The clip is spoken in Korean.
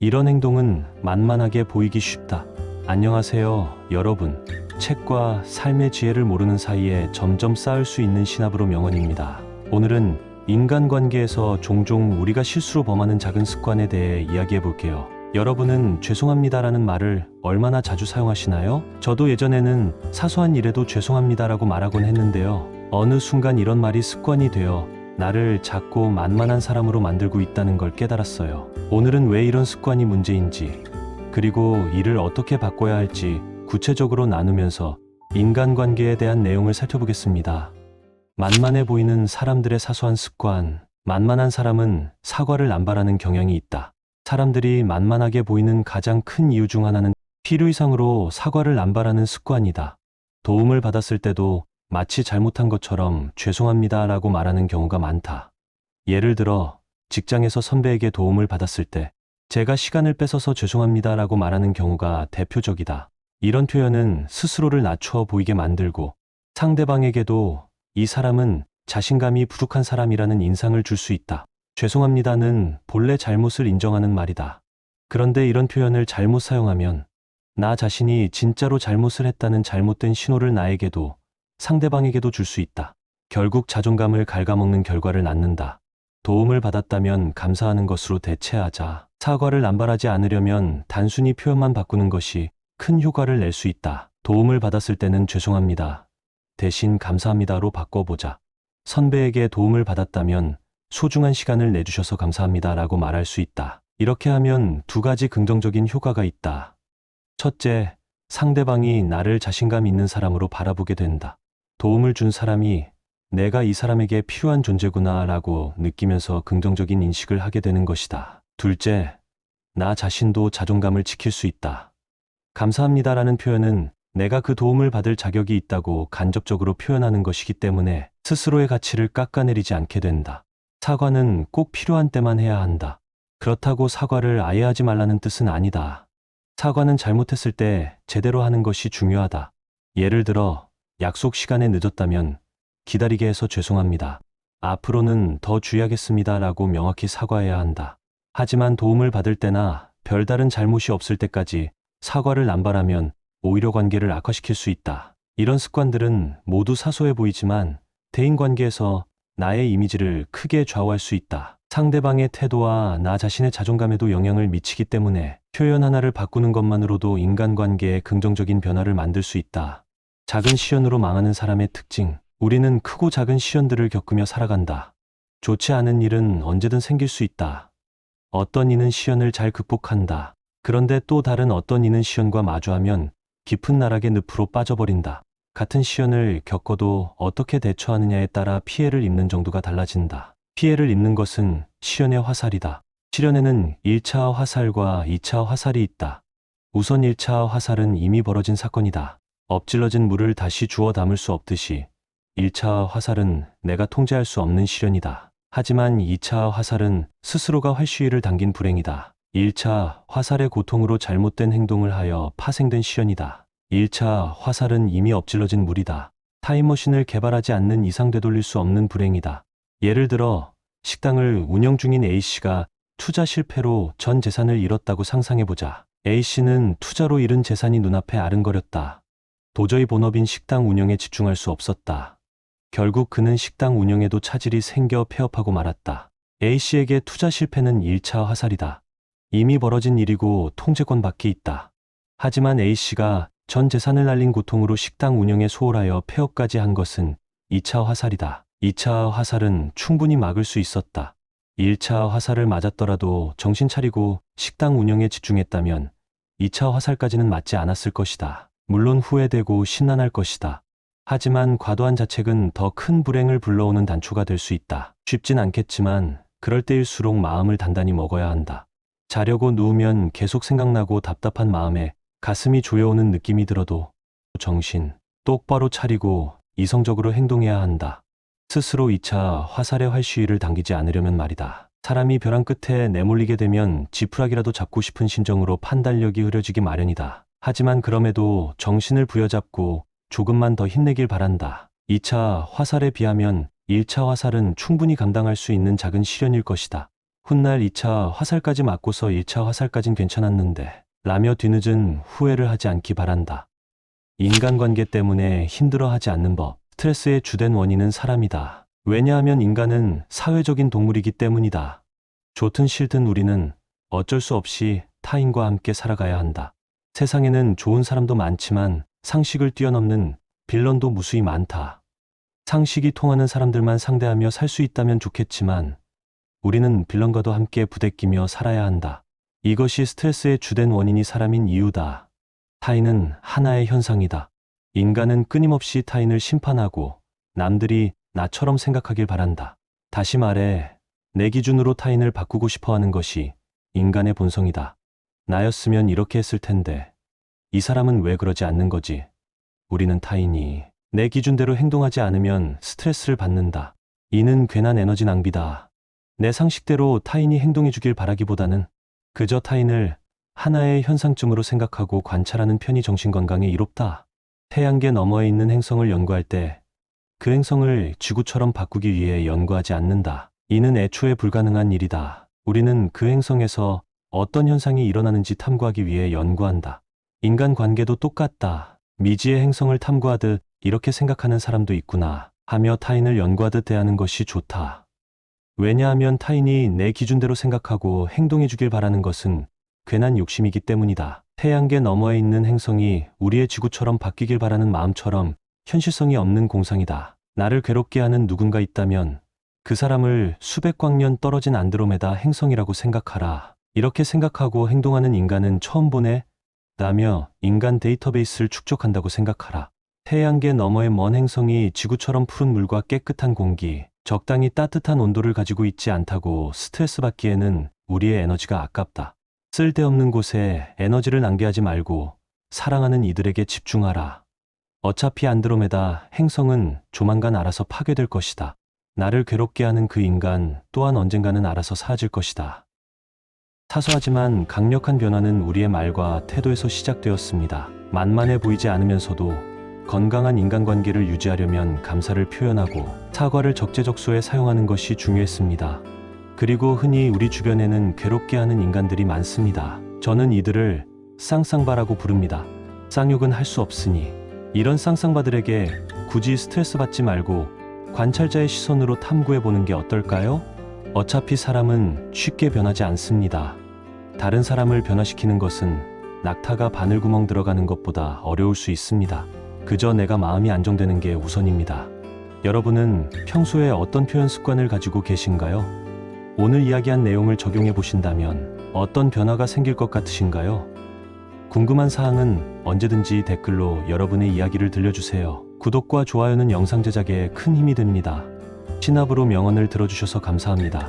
이런 행동은 만만하게 보이기 쉽다. 안녕하세요, 여러분. 책과 삶의 지혜를 모르는 사이에 점점 쌓을 수 있는 신압으로 명언입니다. 오늘은 인간관계에서 종종 우리가 실수로 범하는 작은 습관에 대해 이야기해 볼게요. 여러분은 죄송합니다라는 말을 얼마나 자주 사용하시나요? 저도 예전에는 사소한 일에도 죄송합니다라고 말하곤 했는데요. 어느 순간 이런 말이 습관이 되어 나를 작고 만만한 사람으로 만들고 있다는 걸 깨달았어요. 오늘은 왜 이런 습관이 문제인지, 그리고 이를 어떻게 바꿔야 할지 구체적으로 나누면서 인간관계에 대한 내용을 살펴보겠습니다. 만만해 보이는 사람들의 사소한 습관. 만만한 사람은 사과를 남발하는 경향이 있다. 사람들이 만만하게 보이는 가장 큰 이유 중 하나는 필요 이상으로 사과를 남발하는 습관이다. 도움을 받았을 때도 마치 잘못한 것처럼 죄송합니다 라고 말하는 경우가 많다. 예를 들어 직장에서 선배에게 도움을 받았을 때 제가 시간을 뺏어서 죄송합니다 라고 말하는 경우가 대표적이다. 이런 표현은 스스로를 낮추어 보이게 만들고 상대방에게도 이 사람은 자신감이 부족한 사람이라는 인상을 줄 수 있다. 죄송합니다는 본래 잘못을 인정하는 말이다. 그런데 이런 표현을 잘못 사용하면 나 자신이 진짜로 잘못을 했다는 잘못된 신호를 나에게도 상대방에게도 줄 수 있다. 결국 자존감을 갉아먹는 결과를 낳는다. 도움을 받았다면 감사하는 것으로 대체하자. 사과를 남발하지 않으려면 단순히 표현만 바꾸는 것이 큰 효과를 낼 수 있다. 도움을 받았을 때는 죄송합니다. 대신 감사합니다로 바꿔보자. 선배에게 도움을 받았다면 소중한 시간을 내주셔서 감사합니다라고 말할 수 있다. 이렇게 하면 두 가지 긍정적인 효과가 있다. 첫째, 상대방이 나를 자신감 있는 사람으로 바라보게 된다. 도움을 준 사람이 내가 이 사람에게 필요한 존재구나 라고 느끼면서 긍정적인 인식을 하게 되는 것이다. 둘째, 나 자신도 자존감을 지킬 수 있다. 감사합니다라는 표현은 내가 그 도움을 받을 자격이 있다고 간접적으로 표현하는 것이기 때문에 스스로의 가치를 깎아내리지 않게 된다. 사과는 꼭 필요한 때만 해야 한다. 그렇다고 사과를 아예 하지 말라는 뜻은 아니다. 사과는 잘못했을 때 제대로 하는 것이 중요하다. 예를 들어 약속 시간에 늦었다면 기다리게 해서 죄송합니다. 앞으로는 더 주의하겠습니다 라고 명확히 사과해야 한다. 하지만 도움을 받을 때나 별다른 잘못이 없을 때까지 사과를 남발하면 오히려 관계를 악화시킬 수 있다. 이런 습관들은 모두 사소해 보이지만 대인관계에서 나의 이미지를 크게 좌우할 수 있다. 상대방의 태도와 나 자신의 자존감에도 영향을 미치기 때문에 표현 하나를 바꾸는 것만으로도 인간관계에 긍정적인 변화를 만들 수 있다. 작은 시련으로 망하는 사람의 특징. 우리는 크고 작은 시련들을 겪으며 살아간다. 좋지 않은 일은 언제든 생길 수 있다. 어떤 이는 시련을 잘 극복한다. 그런데 또 다른 어떤 이는 시련과 마주하면 깊은 나락의 늪으로 빠져버린다. 같은 시련을 겪어도 어떻게 대처하느냐에 따라 피해를 입는 정도가 달라진다. 피해를 입는 것은 시련의 화살이다. 시련에는 1차 화살과 2차 화살이 있다. 우선 1차 화살은 이미 벌어진 사건이다. 엎질러진 물을 다시 주워 담을 수 없듯이 1차 화살은 내가 통제할 수 없는 시련이다. 하지만 2차 화살은 스스로가 활시위를 당긴 불행이다. 1차 화살의 고통으로 잘못된 행동을 하여 파생된 시련이다. 1차 화살은 이미 엎질러진 물이다. 타임머신을 개발하지 않는 이상 되돌릴 수 없는 불행이다. 예를 들어 식당을 운영 중인 A씨가 투자 실패로 전 재산을 잃었다고 상상해보자. A씨는 투자로 잃은 재산이 눈앞에 아른거렸다. 도저히 본업인 식당 운영에 집중할 수 없었다. 결국 그는 식당 운영에도 차질이 생겨 폐업하고 말았다. A씨에게 투자 실패는 1차 화살이다. 이미 벌어진 일이고 통제권 밖에 있다. 하지만 A씨가 전 재산을 날린 고통으로 식당 운영에 소홀하여 폐업까지 한 것은 2차 화살이다. 2차 화살은 충분히 막을 수 있었다. 1차 화살을 맞았더라도 정신 차리고 식당 운영에 집중했다면 2차 화살까지는 맞지 않았을 것이다. 물론 후회되고 심란할 것이다. 하지만 과도한 자책은 더 큰 불행을 불러오는 단초가 될 수 있다. 쉽진 않겠지만 그럴 때일수록 마음을 단단히 먹어야 한다. 자려고 누우면 계속 생각나고 답답한 마음에 가슴이 조여오는 느낌이 들어도 정신 똑바로 차리고 이성적으로 행동해야 한다. 스스로 2차 화살의 활시위를 당기지 않으려면 말이다. 사람이 벼랑 끝에 내몰리게 되면 지푸라기라도 잡고 싶은 심정으로 판단력이 흐려지기 마련이다. 하지만 그럼에도 정신을 부여잡고 조금만 더 힘내길 바란다. 2차 화살에 비하면 1차 화살은 충분히 감당할 수 있는 작은 시련일 것이다. 훗날 2차 화살까지 맞고서 1차 화살까진 괜찮았는데 라며 뒤늦은 후회를 하지 않기 바란다. 인간관계 때문에 힘들어하지 않는 법. 스트레스의 주된 원인은 사람이다. 왜냐하면 인간은 사회적인 동물이기 때문이다. 좋든 싫든 우리는 어쩔 수 없이 타인과 함께 살아가야 한다. 세상에는 좋은 사람도 많지만 상식을 뛰어넘는 빌런도 무수히 많다. 상식이 통하는 사람들만 상대하며 살 수 있다면 좋겠지만 우리는 빌런과도 함께 부대끼며 살아야 한다. 이것이 스트레스의 주된 원인이 사람인 이유다. 타인은 하나의 현상이다. 인간은 끊임없이 타인을 심판하고 남들이 나처럼 생각하길 바란다. 다시 말해, 내 기준으로 타인을 바꾸고 싶어 하는 것이 인간의 본성이다. 나였으면 이렇게 했을 텐데, 이 사람은 왜 그러지 않는 거지? 우리는 타인이 내 기준대로 행동하지 않으면 스트레스를 받는다. 이는 괜한 에너지 낭비다. 내 상식대로 타인이 행동해 주길 바라기보다는 그저 타인을 하나의 현상쯤으로 생각하고 관찰하는 편이 정신건강에 이롭다. 태양계 너머에 있는 행성을 연구할 때 그 행성을 지구처럼 바꾸기 위해 연구하지 않는다. 이는 애초에 불가능한 일이다. 우리는 그 행성에서 어떤 현상이 일어나는지 탐구하기 위해 연구한다. 인간관계도 똑같다. 미지의 행성을 탐구하듯 이렇게 생각하는 사람도 있구나 하며 타인을 연구하듯 대하는 것이 좋다. 왜냐하면 타인이 내 기준대로 생각하고 행동해 주길 바라는 것은 괜한 욕심이기 때문이다. 태양계 너머에 있는 행성이 우리의 지구처럼 바뀌길 바라는 마음처럼 현실성이 없는 공상이다. 나를 괴롭게 하는 누군가 있다면 그 사람을 수백 광년 떨어진 안드로메다 행성이라고 생각하라. 이렇게 생각하고 행동하는 인간은 처음 보네? 라며 인간 데이터베이스를 축적한다고 생각하라. 태양계 너머의 먼 행성이 지구처럼 푸른 물과 깨끗한 공기, 적당히 따뜻한 온도를 가지고 있지 않다고 스트레스 받기에는 우리의 에너지가 아깝다. 쓸데없는 곳에 에너지를 낭비하지 말고 사랑하는 이들에게 집중하라. 어차피 안드로메다 행성은 조만간 알아서 파괴될 것이다. 나를 괴롭게 하는 그 인간 또한 언젠가는 알아서 사라질 것이다. 사소하지만 강력한 변화는 우리의 말과 태도에서 시작되었습니다. 만만해 보이지 않으면서도 건강한 인간관계를 유지하려면 감사를 표현하고 사과를 적재적소에 사용하는 것이 중요했습니다. 그리고 흔히 우리 주변에는 괴롭게 하는 인간들이 많습니다. 저는 이들을 쌍쌍바라고 부릅니다. 쌍욕은 할 수 없으니 이런 쌍쌍바들에게 굳이 스트레스 받지 말고 관찰자의 시선으로 탐구해보는 게 어떨까요? 어차피 사람은 쉽게 변하지 않습니다. 다른 사람을 변화시키는 것은 낙타가 바늘구멍 들어가는 것보다 어려울 수 있습니다. 그저 내가 마음이 안정되는 게 우선입니다. 여러분은 평소에 어떤 표현 습관을 가지고 계신가요? 오늘 이야기한 내용을 적용해 보신다면 어떤 변화가 생길 것 같으신가요? 궁금한 사항은 언제든지 댓글로 여러분의 이야기를 들려주세요. 구독과 좋아요는 영상 제작에 큰 힘이 됩니다. 신압으로 명언을 들어주셔서 감사합니다.